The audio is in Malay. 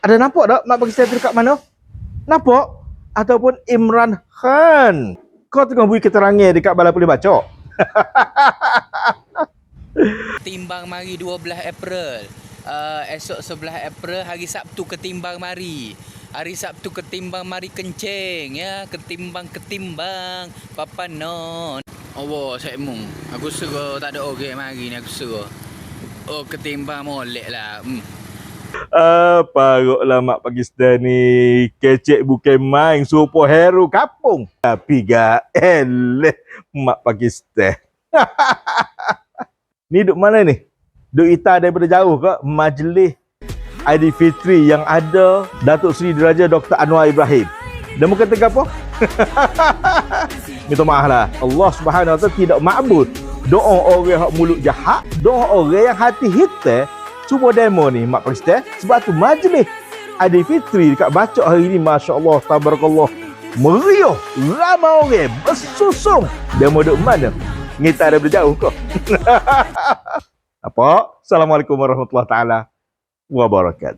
Ada nampak tak Mak Pakistan tu dekat mana? Nampak? Ataupun Imran Khan. Kau tengah beri keterangan dekat balai polis Bacok. Ketimbang mari 12 April. Esok 11 April hari Sabtu ketimbang mari. Hari Sabtu ketimbang mari kencing ya, ketimbang papa non. Allah saya mung. Aku suruh tak ada orang mari ni aku suruh. Oh ketimbang molek lah. Parutlah Mak Pakistan ni. Kecek bukan main. Suruh hero kapung. Tapi gak eleh Mak Pakistan. Ni duk mana ni? Duk ita daripada jauh ke? Majlis Aidilfitri yang ada Datuk Seri Diraja Dr. Anwar Ibrahim. Dan muka tengah apa? Minta maaf lah. Allah Subhanahu Wa Taala tidak ma'bud doa orang yang mulut jahat, doa orang yang hati hitam. Cuba demo ni Mak Pakistan. Sebab tu majlis Aidilfitri dekat Bacok hari ni, masya-Allah, tabarakallah, meriah, ramai orang bersusung. Demo duk mana? Ngita daripada jauh kau. Apa? Assalamualaikum warahmatullahi taala wabarakatuh.